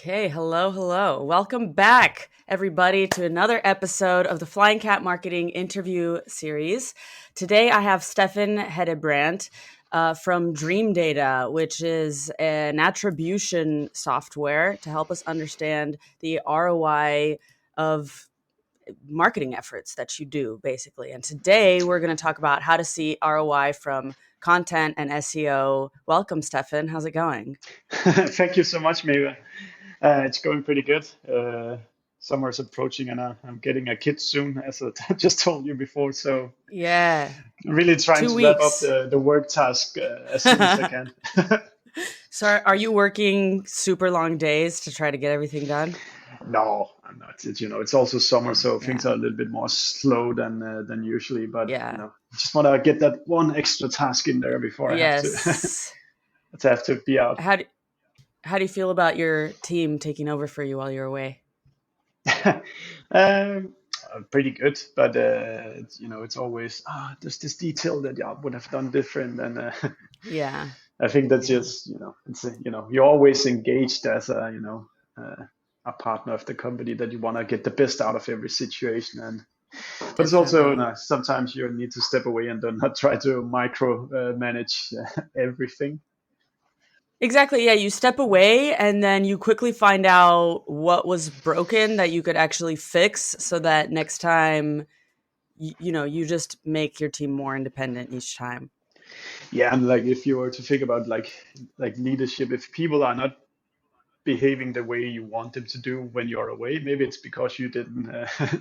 Okay, hello. Welcome back, everybody, to another episode of the Flying Cat Marketing Interview Series. Today, I have Steffen Hedebrandt from Dreamdata, which is an attribution software to help us understand the ROI of marketing efforts that you do, basically. And today, we're going to talk about how to see ROI from content and SEO. Welcome, Steffen. How's it going? Thank you so much, Maeva. It's going pretty good. Summer's approaching, and I'm getting a kid soon, as I just told you before. So Yeah, really trying two to wrap up weeks. the work task as soon as I can. So are you working super long days to try to get everything done? No, I'm not. It's also summer, so things Yeah. are a little bit more slow than usually. But Yeah. just want to get that one extra task in there before I have to Yes. have to be out. How do you feel about your team taking over for you while you're away? um, Pretty good, but it's always there's this detail that I would have done different, and Yeah. I think that's Yeah. just you're always engaged as a partner of the company that you want to get the best out of every situation, and but it's also Definitely. sometimes you need to step away and do not try to micro manage everything. Exactly. Yeah, you step away and then you quickly find out what was broken that you could actually fix so that next time you just make your team more independent each time. Yeah, and like if you were to think about like leadership, if people are not behaving the way you want them to do when you're away, maybe it's because you didn't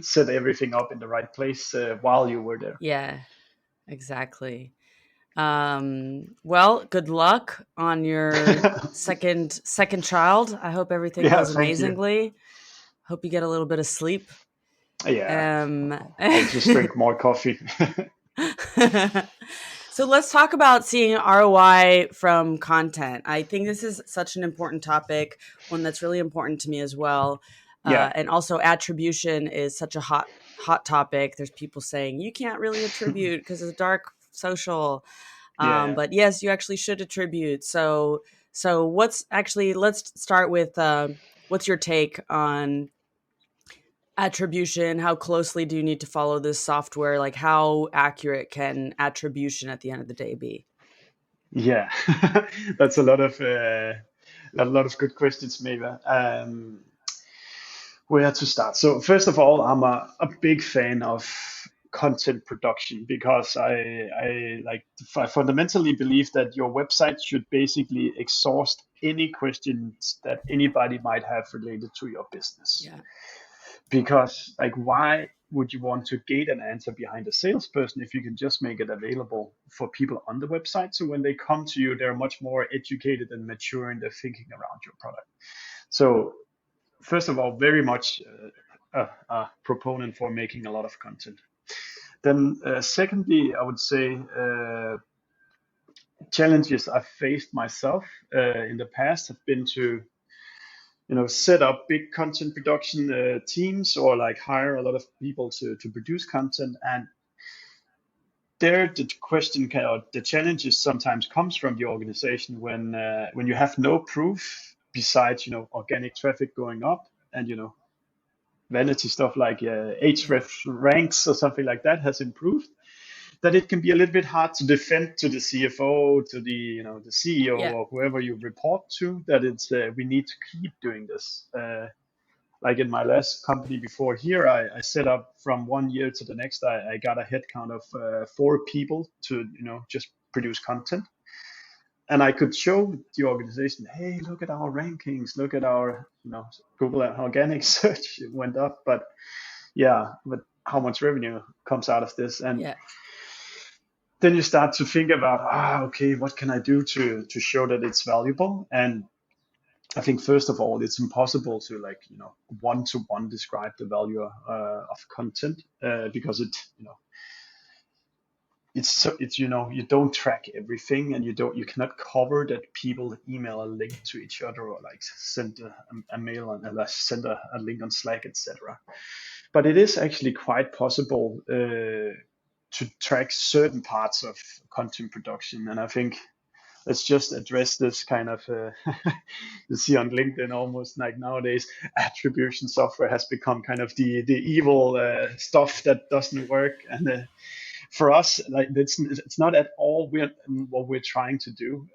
set everything up in the right place while you were there. Yeah, exactly. Well, good luck on your second child. I hope everything Yeah, goes thank you. amazingly. Hope you get a little bit of sleep. Yeah, Um, I'll just drink more coffee. so let's talk about seeing ROI from content. I think this is such an important topic, one that's really important to me as well. Yeah, And also attribution is such a hot topic. There's people saying you can't really attribute because it's dark social. yeah. But yes, you actually should attribute. So let's start with what's your take on attribution? How closely do you need to follow this software? Like how accurate can attribution at the end of the day be? Yeah, that's a lot of good questions, Maeva. Where to start? So first of all, I'm a big fan of content production because I fundamentally believe that your website should basically exhaust any questions that anybody might have related to your business. Yeah. Because like, why would you want to gate an answer behind a salesperson if you can just make it available for people on the website? So when they come to you, they're much more educated and mature in their thinking around your product. So first of all, very much a proponent for making a lot of content. Then, secondly, I would say challenges I've faced myself in the past have been to set up big content production teams or like hire a lot of people to produce content, and there the question or the challenges sometimes comes from the organization when you have no proof besides organic traffic going up and vanity stuff like Yeah. href ranks or something like that has improved, that it can be a little bit hard to defend to the CFO, to the CEO Yeah. or whoever you report to, that it's we need to keep doing this. Like in my last company before here, I set up from 1 year to the next. I got a headcount of 4 people to just produce content, and I could show the organization, hey, look at our rankings, look at our Google organic search went up, but yeah, but how much revenue comes out of this? And Yeah. then you start to think about, okay, what can I do to show that it's valuable? And I think first of all, it's impossible to like one to one describe the value of content because it's you don't track everything, and you cannot cover that people email a link to each other or like send a mail and send a link on Slack, etc. But it is actually quite possible to track certain parts of content production, and I think let's just address this kind of you see on LinkedIn almost like nowadays attribution software has become kind of the evil stuff that doesn't work. And for us, like it's not at all what we're trying to do.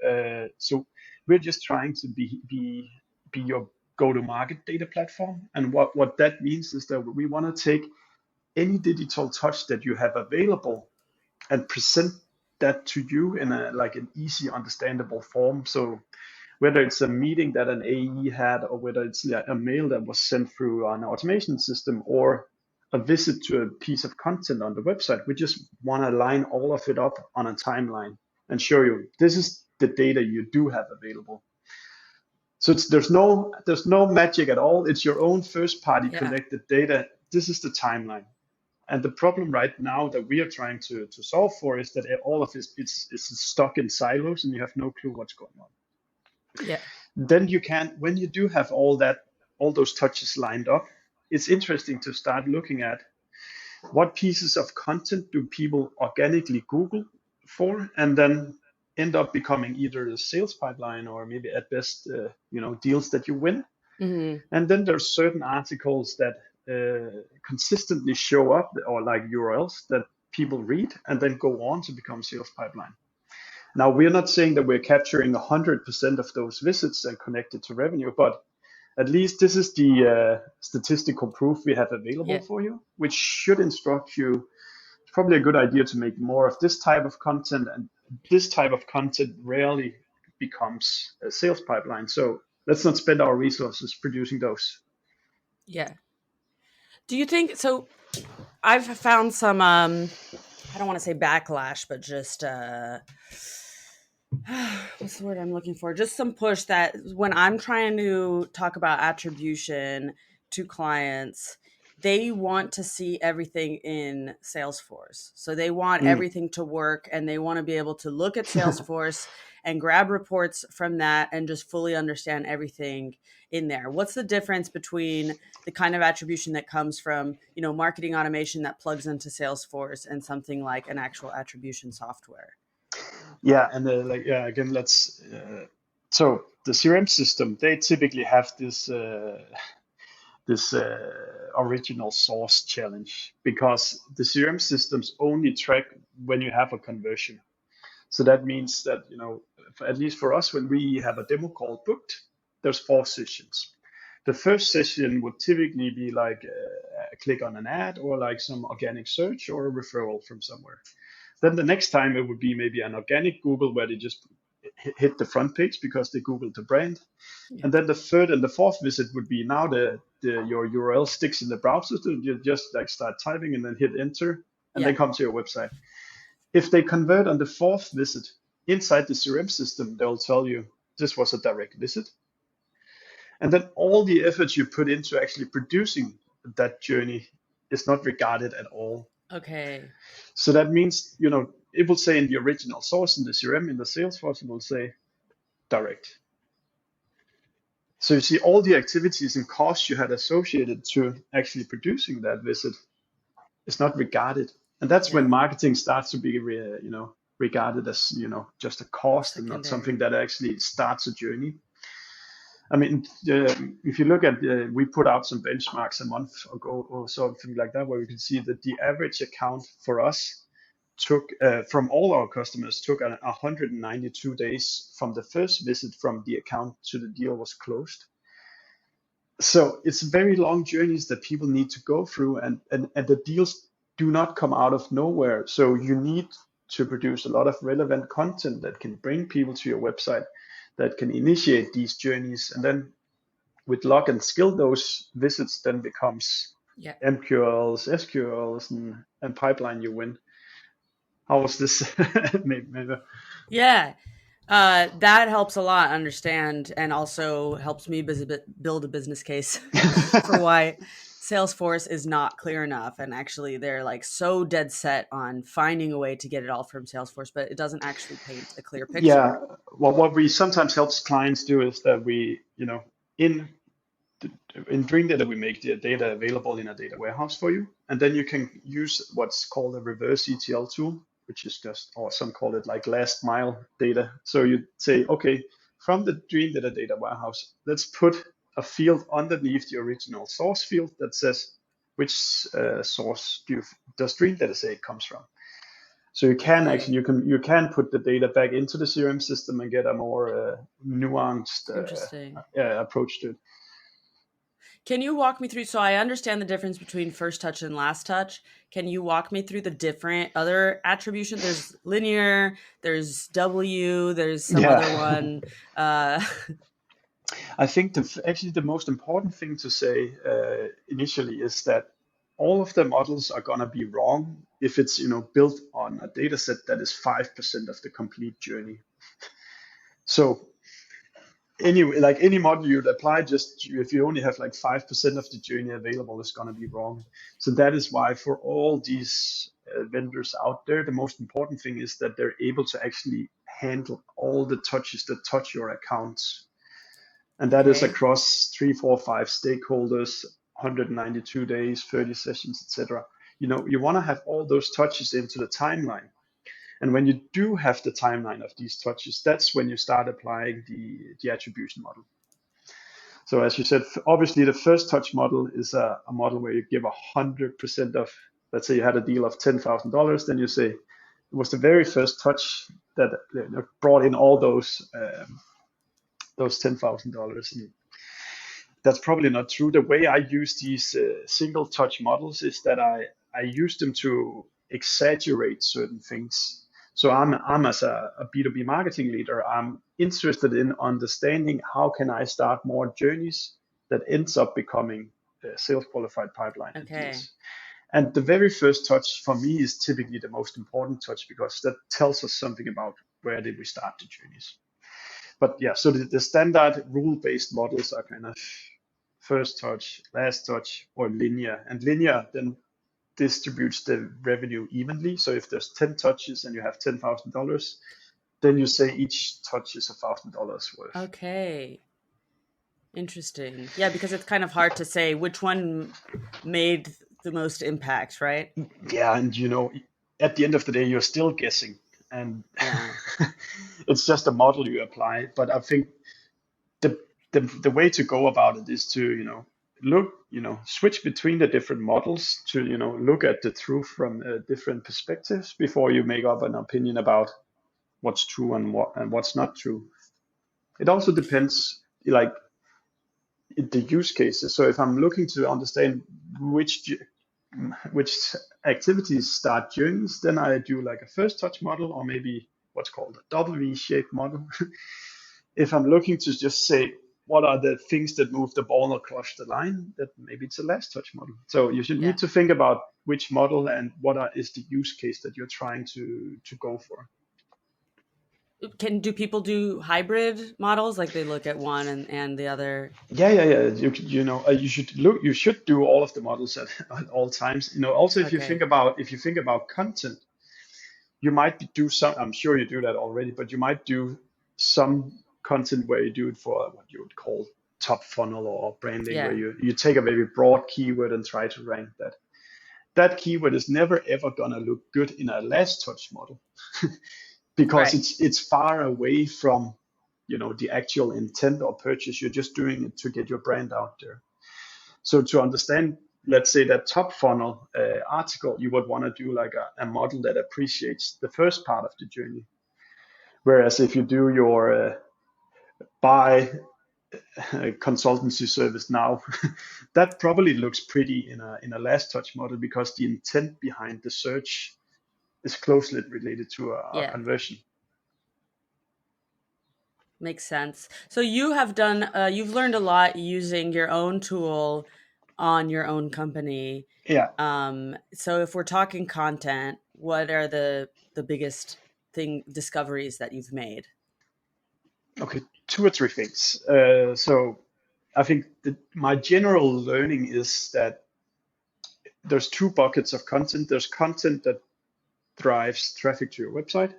So we're just trying to be your go-to-market data platform. And what that means is that we want to take any digital touch that you have available and present that to you in an easy understandable form. So whether it's a meeting that an AE had, or whether it's a mail that was sent through an automation system, or a visit to a piece of content on the website, we just want to line all of it up on a timeline and show you this is the data you do have available. So there's no magic at all. It's your own first party collected data. This is the timeline. And the problem right now that we are trying to solve for is that all of this it's stuck in silos and you have no clue what's going on. Yeah. Then you can, when you do have all those touches lined up, it's interesting to start looking at what pieces of content do people organically Google for, and then end up becoming either a sales pipeline or maybe at best, deals that you win. Mm-hmm. And then there's certain articles that consistently show up, or like URLs that people read and then go on to become sales pipeline. Now, we're not saying that we're capturing 100% of those visits and connected to revenue, but at least this is the statistical proof we have available for you, which should instruct you. It's probably a good idea to make more of this type of content, and this type of content rarely becomes a sales pipeline. So let's not spend our resources producing those. Yeah. Do you think so? I've found some, I don't want to say backlash, but just, what's the word I'm looking for? Just some push that when I'm trying to talk about attribution to clients, they want to see everything in Salesforce. So they want everything to work, and they want to be able to look at Salesforce and grab reports from that and just fully understand everything in there. What's the difference between the kind of attribution that comes from, marketing automation that plugs into Salesforce and something like an actual attribution software? Yeah, and again, let's. So the CRM system, they typically have this original source challenge, because the CRM systems only track when you have a conversion. So that means that, at least for us, when we have a demo call booked, there's 4 sessions. The first session would typically be like a click on an ad, or like some organic search, or a referral from somewhere. Then the next time it would be maybe an organic Google, where they just hit the front page because they Googled the brand. Yeah. And then the third and the fourth visit would be now your URL sticks in the browser, so you just like start typing and then hit enter, and then come to your website. If they convert on the 4th visit inside the CRM system, they'll tell you this was a direct visit. And then all the effort you put into actually producing that journey is not regarded at all. Okay. So that means, it will say in the original source in the CRM, in the Salesforce, it will say direct. So you see all the activities and costs you had associated to actually producing that visit is not regarded. And that's when marketing starts to be, regarded as, just a cost and not something that actually starts a journey. I mean, if you look at, we put out some benchmarks a month ago or something like that, where we can see that the average account for us took, from all our customers, took 192 days from the first visit from the account to the deal was closed. So it's very long journeys that people need to go through, and the deals do not come out of nowhere. So you need to produce a lot of relevant content that can bring people to your website, that can initiate these journeys, and then with luck and skill, those visits then becomes MQLs, SQLs, and pipeline you win. How was this? Maybe. Yeah, that helps a lot understand, and also helps me build a business case for why Salesforce is not clear enough. And actually, they're like so dead set on finding a way to get it all from Salesforce, but it doesn't actually paint a clear picture. Yeah, well, what we sometimes help clients do is that we, in Dreamdata, we make the data available in a data warehouse for you, and then you can use what's called a reverse ETL tool. which is just, or some call it like last mile data. So you say, okay, from the Dreamdata data warehouse, let's put a field underneath the original source field that says which source does Dreamdata say it comes from. So you can actually you can put the data back into the CRM system and get a more nuanced approach to it. Can you walk me through? So I understand the difference between first touch and last touch. Can you walk me through the different other attribution? There's linear, there's W, there's some other one. I think actually the most important thing to say initially is that all of the models are gonna be wrong if it's built on a data set that is 5% of the complete journey. So anyway, like any model you'd apply, just if you only have like 5% of the journey available, it's gonna be wrong. So that is why for all these vendors out there, the most important thing is that they're able to actually handle all the touches that touch your accounts. And that is across 3, 4, 5 stakeholders, 192 days, 30 sessions, etc. You want to have all those touches into the timeline. And when you do have the timeline of these touches, that's when you start applying the attribution model. So as you said, obviously the first touch model is a model where you give 100% of, let's say you had a deal of $10,000, then you say it was the very first touch that brought in all those $10,000. And that's probably not true. The way I use these single touch models is that I use them to exaggerate certain things. So I'm as a B2B marketing leader, I'm interested in understanding how can I start more journeys that ends up becoming sales qualified pipeline deals. And the very first touch for me is typically the most important touch because that tells us something about where did we start the journeys. But yeah, so the standard rule-based models are kind of first touch, last touch, or linear. And linear then distributes the revenue evenly. So if there's 10 touches and you have $10,000, then you say each touch is $1,000 worth. Okay. Interesting. Yeah, because it's kind of hard to say which one made the most impact, right? Yeah, and at the end of the day, you're still guessing. And it's just a model you apply. But I think the way to go about it is to look switch between the different models to look at the truth from different perspectives before you make up an opinion about what's true and what's not true. It also depends like the use cases. So if I'm looking to understand which activities start journeys, then I do like a first touch model or maybe what's called a W-shaped model. If I'm looking to just say what are the things that move the ball across the line, that maybe it's a last touch model. So you should need to think about which model and is the use case that you're trying to go for. Do people do hybrid models, like they look at one and the other? Yeah. You should do all of the models at all times. Also if you think about content, you might do some. I'm sure you do that already, but you might do some content where you do it for what you would call top funnel or branding, where you take a very broad keyword and try to rank that. That keyword is never ever gonna look good in a last touch model. Because it's far away from the actual intent or purchase. You're just doing it to get your brand out there. So to understand, let's say that top funnel article, you would want to do like a model that appreciates the first part of the journey. Whereas if you do your buy consultancy service now, that probably looks pretty in a last touch model because the intent behind the search is closely related to a conversion. Makes sense. So you have done, you've learned a lot using your own tool on your own company. Yeah. So if we're talking content, what are the biggest discoveries that you've made? Okay, 2 or 3 things. So I think my general learning is that there's 2 buckets of content. There's content that drives traffic to your website,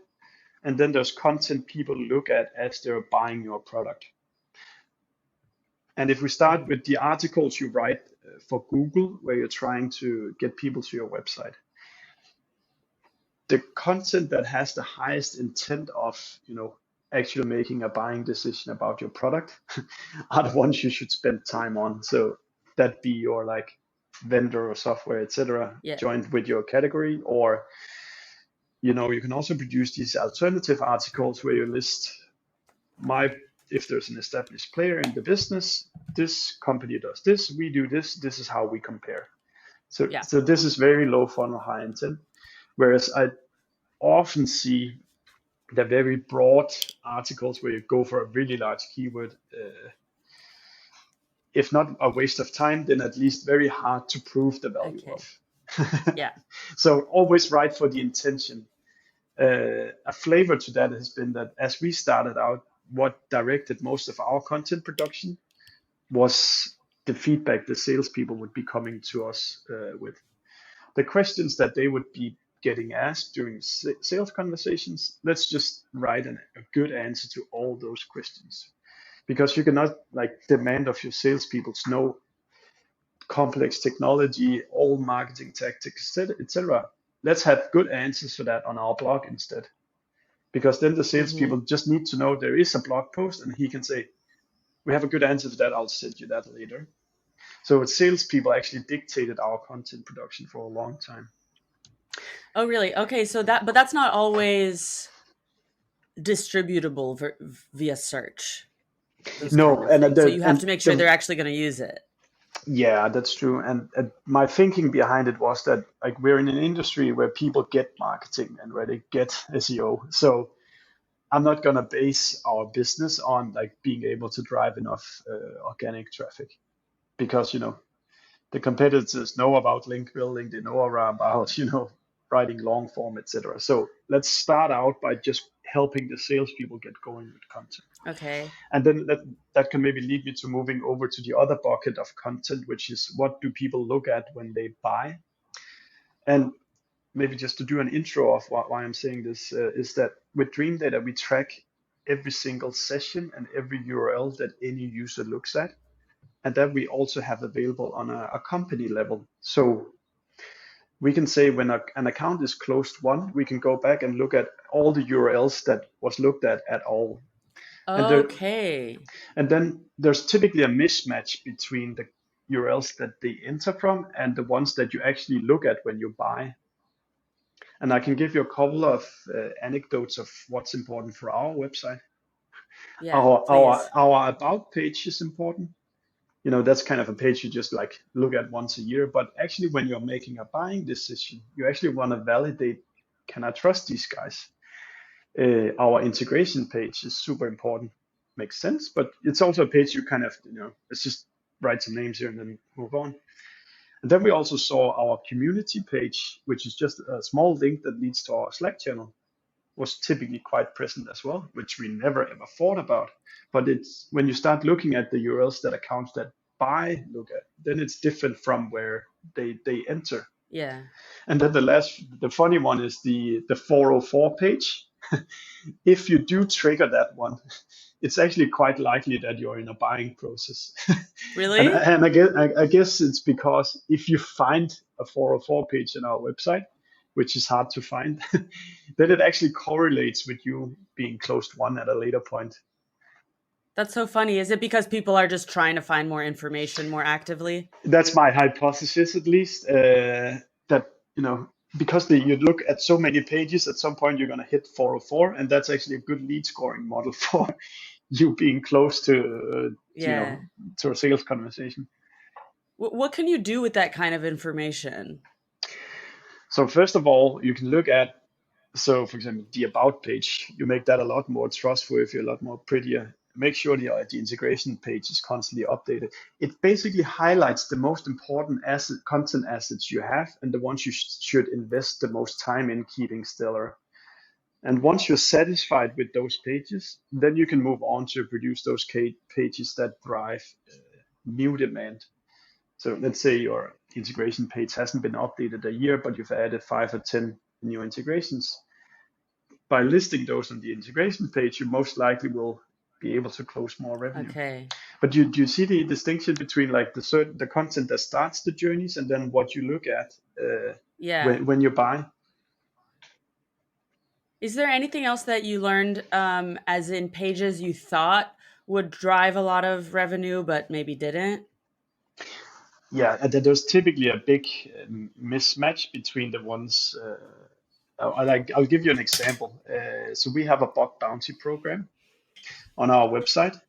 and then there's content people look at as they're buying your product. And if we start with the articles you write for Google, where you're trying to get people to your website, the content that has the highest intent of, actually making a buying decision about your product are the ones you should spend time on. So that be your like vendor or software, etc., Yeah. joined with your category, or you can also produce these alternative articles where you list if there's an established player in the business, this company does this, we do this, this is how we compare. So Yeah. so this is very low funnel, high intent. Whereas I often see the very broad articles where you go for a really large keyword, if not a waste of time, then at least very hard to prove the value Okay. of. Yeah. So always write for the intention. A flavor to that has been that as we started out, what directed most of our content production was the feedback the salespeople would be coming to us with. The questions that they would be getting asked during sales conversations, let's just write a good answer to all those questions. Because you cannot like demand of your salespeople to know complex technology, all marketing tactics, etc. Let's have good answers for that on our blog instead. Because then the salespeople just need to know there is a blog post and he can say, we have a good answer for that, I'll send you that later. So salespeople actually dictated our content production for a long time. Oh, really? Okay, so but that's not always distributable via search. No, and so you have to make sure they're actually going to use it. Yeah, that's true. And my thinking behind it was that like we're in an industry where people get marketing and where they get SEO. So I'm not gonna base our business on like being able to drive enough organic traffic, because the competitors know about link building, they know about writing long form, etc. So let's start out by just helping the salespeople get going with content. Okay. And then that can maybe lead me to moving over to the other bucket of content, which is what do people look at when they buy? And maybe just to do an intro of why I'm saying this, is that with Dreamdata, we track every single session and every URL that any user looks at. And that we also have available on a company level. So we can say when an account is closed won, we can go back and look at all the URLs that was looked at all. Okay. And then there's typically a mismatch between the URLs that they enter from and the ones that you actually look at when you buy. And I can give you a couple of anecdotes of what's important for our website. Yeah, Our about page is important. That's kind of a page you just like look at once a year. But actually, when you're making a buying decision, you actually want to validate, can I trust these guys? Our integration page is super important. Makes sense, but it's also a page you kind of, let's just write some names here and then move on. And then we also saw our community page, which is just a small link that leads to our Slack channel, was typically quite present as well, which we never ever thought about. But it's when you start looking at the URLs that accounts that buy look at, then it's different from where they enter. Yeah. And then the funny one is the 404 page. If you do trigger that one, it's actually quite likely that you're in a buying process. Really? and I guess it's because if you find a 404 page on our website, which is hard to find, then it actually correlates with you being closed won at a later point. That's so funny. Is it because people are just trying to find more information more actively? That's my hypothesis, at least, that, because you look at so many pages, at some point you're going to hit 404, and that's actually a good lead scoring model for you being close to, to a sales conversation. What can you do with that kind of information? So first of all, you can look at, so for example, the about page, you make that a lot more trustworthy, a lot more prettier. Make sure the integration page is constantly updated. It basically highlights the most important content assets you have and the ones you should invest the most time in keeping stellar. And once you're satisfied with those pages, then you can move on to produce those pages that drive new demand. So let's say your integration page hasn't been updated a year, but you've added 5 or 10 new integrations. By listing those on the integration page, you most likely will be able to close more revenue. Okay. But do you see the distinction between like the content that starts the journeys and then what you look at when you buy? Is there anything else that you learned, as in pages you thought would drive a lot of revenue, but maybe didn't? Yeah, and then there's typically a big mismatch between the ones. I'll give you an example. So we have a bug bounty program on our website.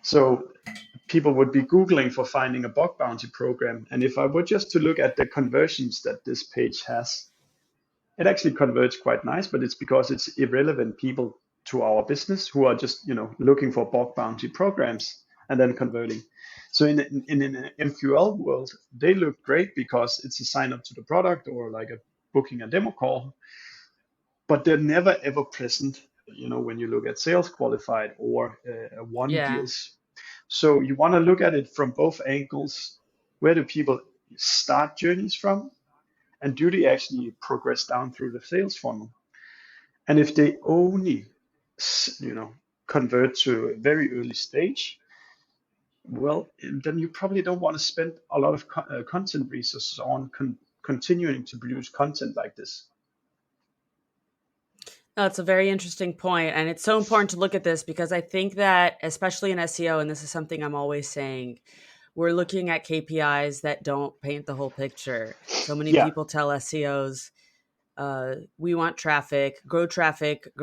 So people would be Googling for finding a bug bounty program. And if I were just to look at the conversions that this page has, it actually converts quite nice, but it's because it's irrelevant people to our business who are just, looking for bug bounty programs and then converting. So in an MQL world, they look great because it's a sign up to the product or like a booking a demo call, but they're never ever present, when you look at sales qualified or won Yeah. deals. So you want to look at it from both angles. Where do people start journeys from? And do they actually progress down through the sales funnel? And if they only, convert to a very early stage, well, then you probably don't want to spend a lot of content resources on continuing to produce content like this. That's a very interesting point, and it's so important to look at this because I think that, especially in SEO, and this is something I'm always saying, we're looking at KPIs that don't paint the whole picture. So many Yeah, people tell SEOs, we want traffic, grow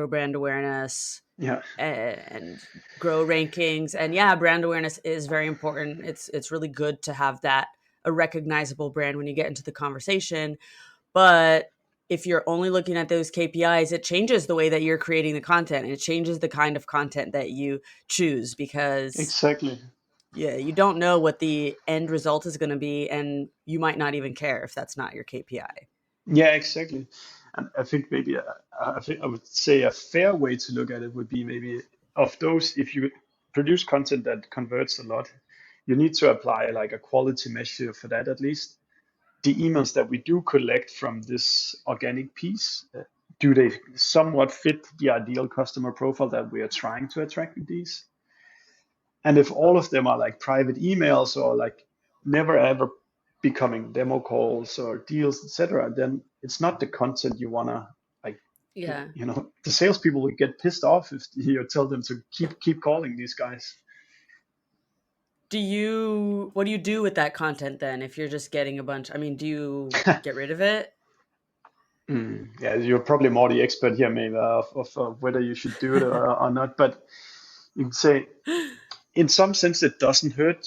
brand awareness, yeah, and grow rankings. And yeah, brand awareness is very important. It's really good to have that, a recognizable brand when you get into the conversation. But if you're only looking at those KPIs, it changes the way that you're creating the content, and it changes the kind of content that you choose because exactly. yeah, you don't know what the end result is going to be, and you might not even care if that's not your KPI. Yeah, exactly. And I think maybe I think I would say a fair way to look at it would be maybe of those, if you produce content that converts a lot, you need to apply like a quality measure for that at least. The emails that we do collect from this organic piece, do they somewhat fit the ideal customer profile that we are trying to attract with these? And if all of them are like private emails or like never ever becoming demo calls or deals, etc., then it's not the content you wanna like. Yeah. The salespeople would get pissed off if you tell them to keep calling these guys. What do you do with that content then if you're just getting a bunch? I mean, do you get rid of it? Yeah, you're probably more the expert here, maybe, of whether you should do it or not. But you can say, in some sense, it doesn't hurt.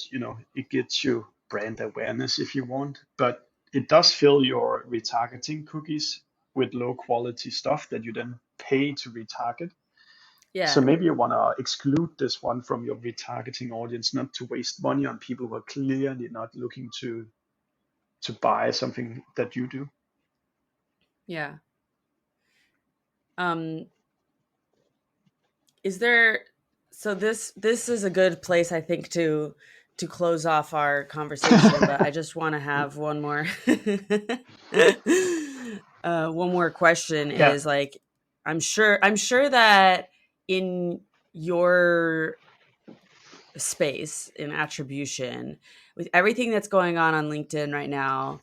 It gets you brand awareness if you want, but it does fill your retargeting cookies with low quality stuff that you then pay to retarget. So Yeah. maybe you want to exclude this one from your retargeting audience, not to waste money on people who are clearly not looking to buy something that you do. Yeah. Um, is there so this is a good place I think to close off our conversation, but I just want to have one more one more question Yeah, is like I'm sure that in your space in attribution with everything that's going on LinkedIn right now,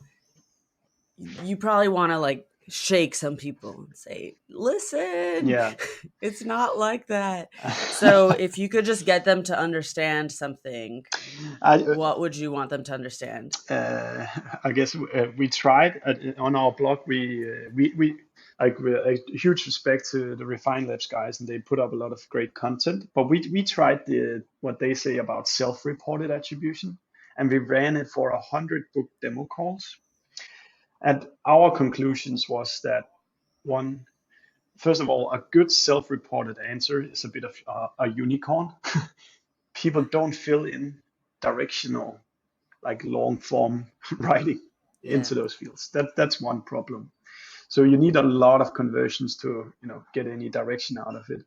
you probably want to like shake some people and say, listen, yeah. it's not like that. So if you could just get them to understand something, I, what would you want them to understand? uh, I guess we tried on our blog. We like a huge respect to the Refine Labs guys, and they put up a lot of great content. But we tried what they say about self-reported attribution, and we ran it for 100 book demo calls. And our conclusions was that one, first of all, a good self-reported answer is a bit of a unicorn. People don't fill in directional, like long form writing into Yeah. those fields. That's one problem. So you need a lot of conversions to get any direction out of it.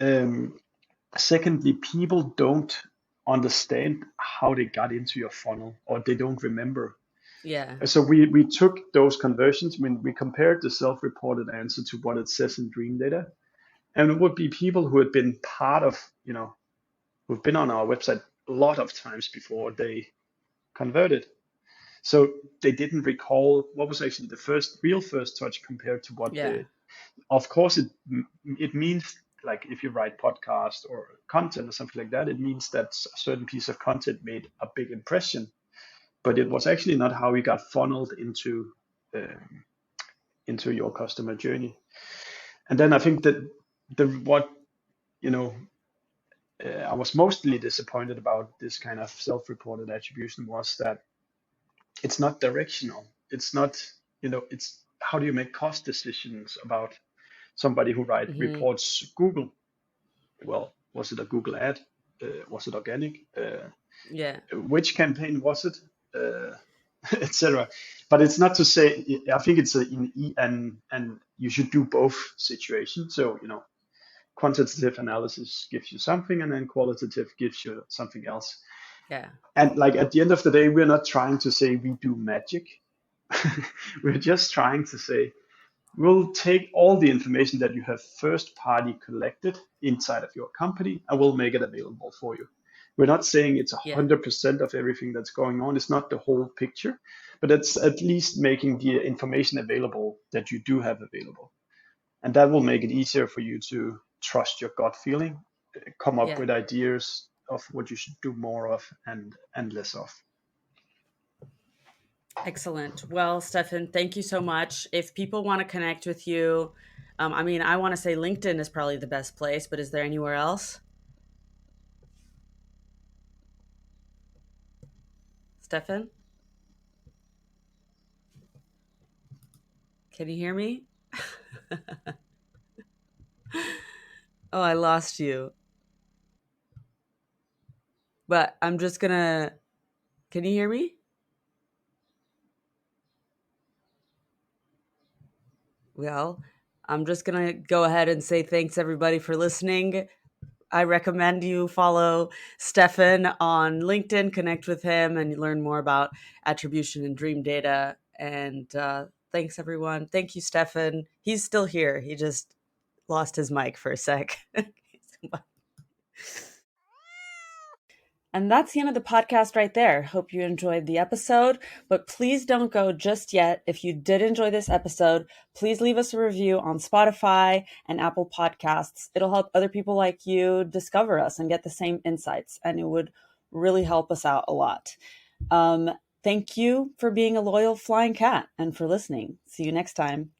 Um, Secondly, people don't understand how they got into your funnel, or they don't remember. Yeah. So we took those conversions. I mean, we compared the self-reported answer to what it says in Dreamdata, and it would be people who had been part of, who've been on our website a lot of times before they converted. So they didn't recall what was actually the real first touch compared to what Yeah. Of course, it means, like, if you write podcast or content or something like that, it means that a certain piece of content made a big impression, but it was actually not how we got funneled into your customer journey. And then I think that what you know I was mostly disappointed about this kind of self-reported attribution was that it's not directional. It's not, it's how do you make cost decisions about somebody who Mm-hmm. reports Google? Well, was it a Google ad? Was it organic? Yeah. Which campaign was it? Etc. But it's not to say. I think it's and you should do both situations. So quantitative analysis gives you something, and then qualitative gives you something else. Yeah. And like at the end of the day, we're not trying to say we do magic. We're just trying to say we'll take all the information that you have first party collected inside of your company and we'll make it available for you. We're not saying it's Yeah. 100% of everything that's going on. It's not the whole picture, but it's at least making the information available that you do have available. And that will make it easier for you to trust your gut feeling, come up Yeah. with ideas of what you should do more of and less of. Excellent. Well, Steffen, thank you so much. If people want to connect with you, I want to say LinkedIn is probably the best place, but is there anywhere else? Steffen, can you hear me? Oh, I lost you. But I'm just gonna, can you hear me? Well, I'm just gonna go ahead and say thanks everybody for listening. I recommend you follow Steffen on LinkedIn, connect with him, and learn more about attribution and dream data. And thanks, everyone. Thank you, Steffen. He's still here. He just lost his mic for a sec. And that's the end of the podcast right there. Hope you enjoyed the episode, but please don't go just yet. If you did enjoy this episode, please leave us a review on Spotify and Apple Podcasts. It'll help other people like you discover us and get the same insights, and it would really help us out a lot. Thank you for being a loyal flying cat and for listening. See you next time.